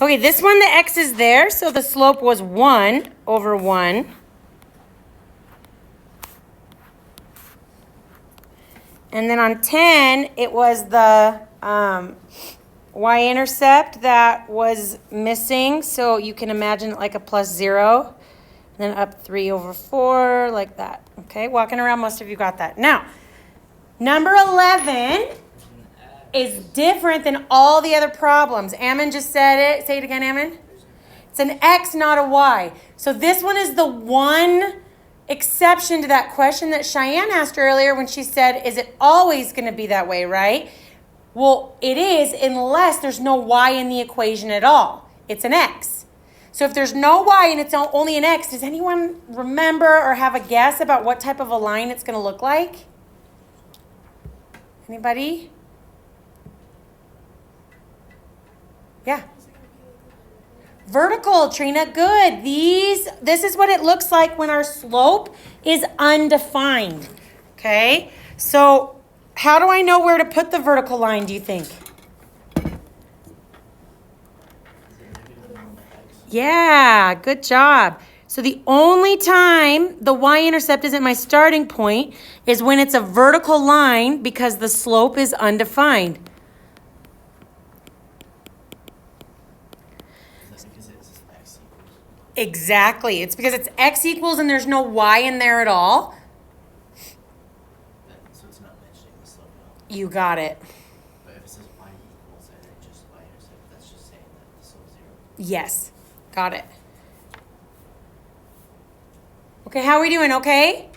Okay, this one, the x is there, so the slope was 1 over 1. And then on 10, it was the y-intercept that was missing, so you can imagine it like a plus 0. And then up 3 over 4, like that. Okay, walking around, most of you got that. Now, number 11 is different than all the other problems. Ammon just said it. Say it again, Ammon. It's an x, not a y. So this one is the one exception to that question that Cheyenne asked earlier when she said, is it always going to be that way, right? Well, it is unless there's no y in the equation at all. It's an x. So if there's no y and it's only an x, does anyone remember or have a guess about what type of a line it's going to look like? Anybody? Yeah. Vertical, Trina, good. This is what it looks like when our slope is undefined. Okay? So how do I know where to put the vertical line, do you think? Yeah, good job. So the only time the y-intercept isn't my starting point is when it's a vertical line because the slope is undefined. Exactly. It's because it's x equals and there's no y in there at all. So it's not mentioning the slope at all. You got it. But if it says y equals and then just y-intercept, that's just saying that the slope is 0. Yes. Got it. Okay, how are we doing? Okay?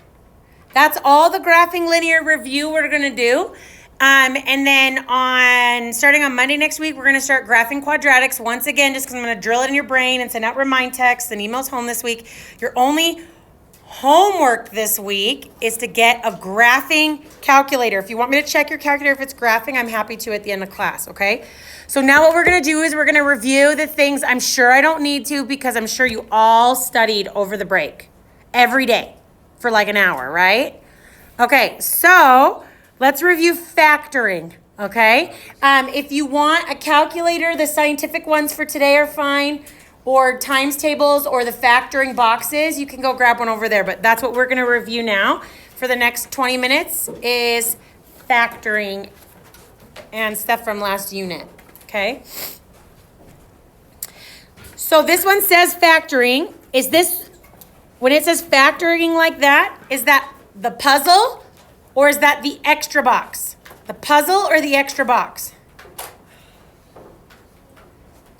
That's all the graphing linear review we're going to do. And then starting on Monday next week, we're going to start graphing quadratics once again, just because I'm going to drill it in your brain and send out remind texts and emails home this week. Your only homework this week is to get a graphing calculator. If you want me to check your calculator if it's graphing, I'm happy to at the end of class, okay? So now what we're going to do is we're going to review the things I'm sure I don't need to because I'm sure you all studied over the break every day for like an hour, right? Okay, so let's review factoring, okay? If you want a calculator, the scientific ones for today are fine, or times tables or the factoring boxes, you can go grab one over there. But that's what we're going to review now for the next 20 minutes is factoring and stuff from last unit, okay? So this one says factoring. Is this, when it says factoring like that, is that the puzzle or is that the extra box? The puzzle or the extra box?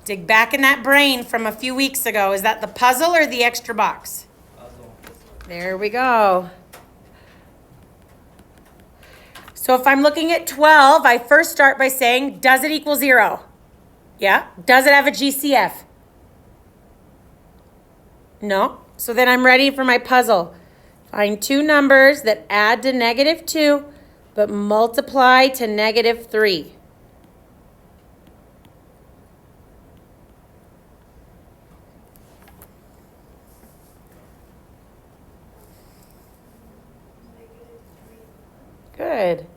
Dig back in that brain from a few weeks ago. Is that the puzzle or the extra box? Puzzle. There we go. So if I'm looking at 12, I first start by saying, does it equal 0? Yeah. Does it have a GCF? No. So then I'm ready for my puzzle. Find two numbers that add to -2, but multiply to -3. Good.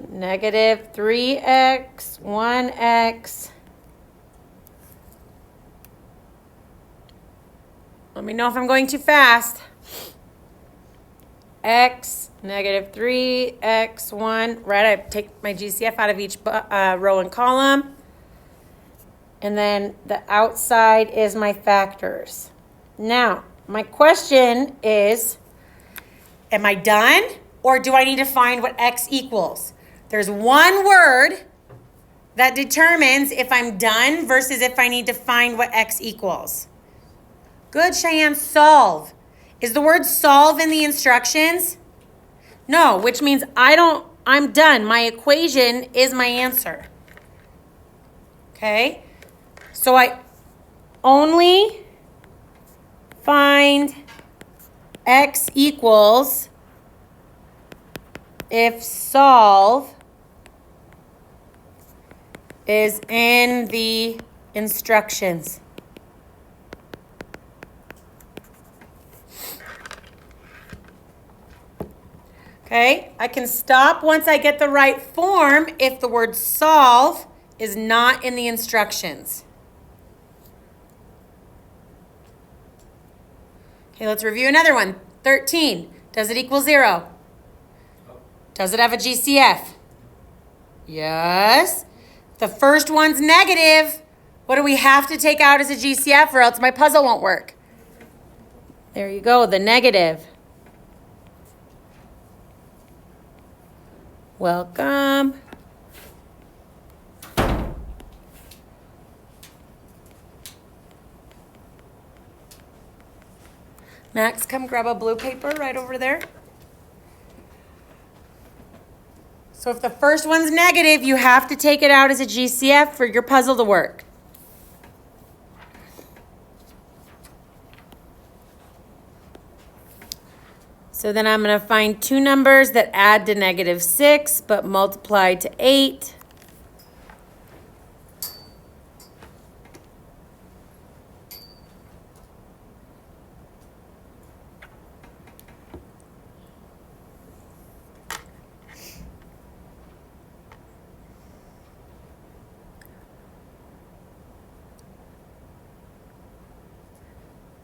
-3x, 1x. Let me know if I'm going too fast. X, -3, x, 1. Right, I take my GCF out of each row and column. And then the outside is my factors. Now, my question is, am I done? Or do I need to find what x equals? There's one word that determines if I'm done versus if I need to find what x equals. Good, Cheyenne, solve. Is the word solve in the instructions? No, which means I'm done. My equation is my answer. Okay? So I only find x equals if solve is in the instructions. Okay, I can stop once I get the right form if the word solve is not in the instructions. Okay, let's review another one. 13. Does it equal 0? Does it have a GCF? Yes. The first one's negative. What do we have to take out as a GCF or else my puzzle won't work? There you go, the negative. Welcome. Max, come grab a blue paper right over there. So if the first one's negative, you have to take it out as a GCF for your puzzle to work. So then I'm going to find two numbers that add to -6 but multiply to 8.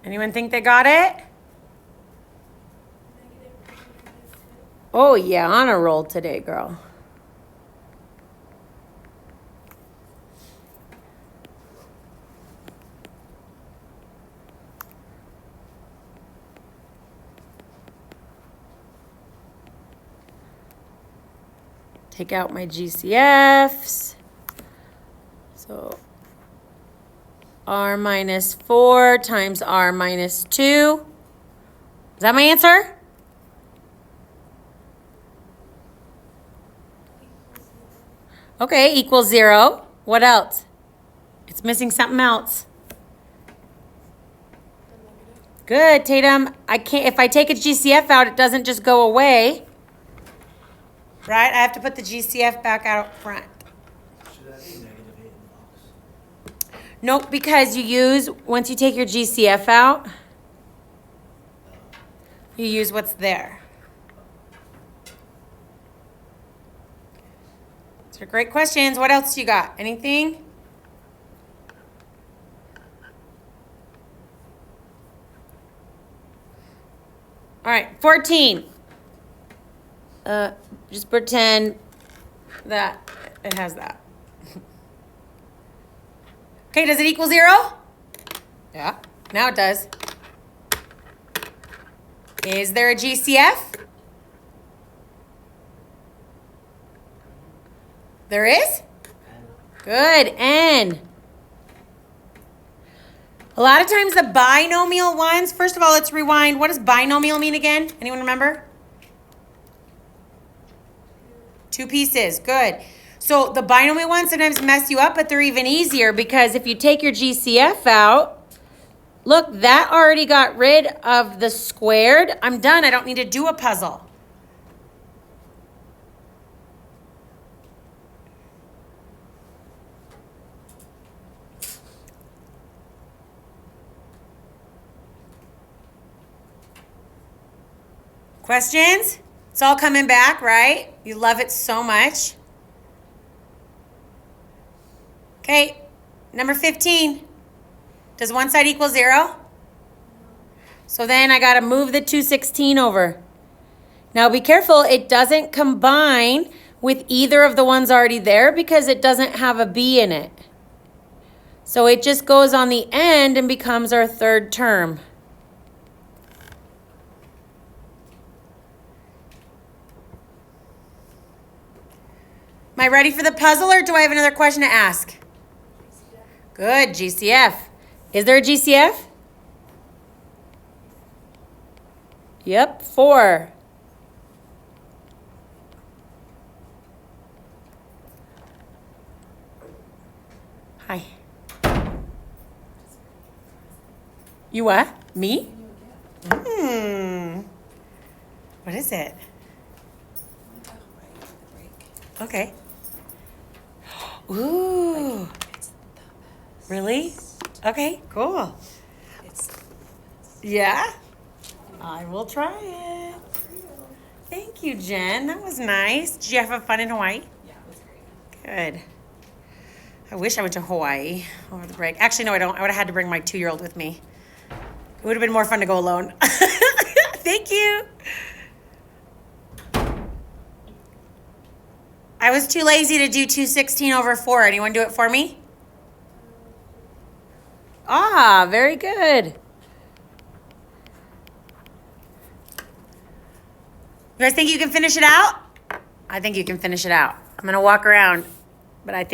Anyone think they got it? Oh yeah, on a roll today, girl. Take out my GCFs. So R minus 4 times R minus 2. Is that my answer? Okay, equals 0. What else? It's missing something else. Good, Tatum. I can't, if I take a GCF out, it doesn't just go away. Right? I have to put the GCF back out front. Should that be -8 in the box? Nope, because you use, once you take your GCF out, you use what's there. These are great questions. What else you got? Anything? All right, 14. Just pretend that it has that. Okay, does it equal 0? Yeah, now it does. Is there a GCF? There is? Good, N. A lot of times the binomial ones, first of all, let's rewind. What does binomial mean again? Anyone remember? Two pieces, good. So the binomial ones sometimes mess you up, but they're even easier because if you take your GCF out, look, that already got rid of the squared. I'm done, I don't need to do a puzzle. Questions? It's all coming back, right? You love it so much. Okay, number 15. Does one side equal 0? So then I gotta move the 216 over. Now be careful, it doesn't combine with either of the ones already there because it doesn't have a B in it. So it just goes on the end and becomes our third term. Am I ready for the puzzle or do I have another question to ask? Good, GCF. Is there a GCF? Yep, 4. Hi. You what? Me? What is it? Okay. Ooh. Really? Okay, cool. Yeah? I will try it. Thank Thank you, Jen. That was nice. Did you have fun in Hawaii? Yeah, it was great. Good. I wish I went to Hawaii over the break. Actually, no, I don't. I would have had to bring my 2-year-old with me. It would have been more fun to go alone. Thank you. I was too lazy to do 216/4. Anyone do it for me? Ah, very good. You guys think you can finish it out? I think you can finish it out. I'm going to walk around, but I think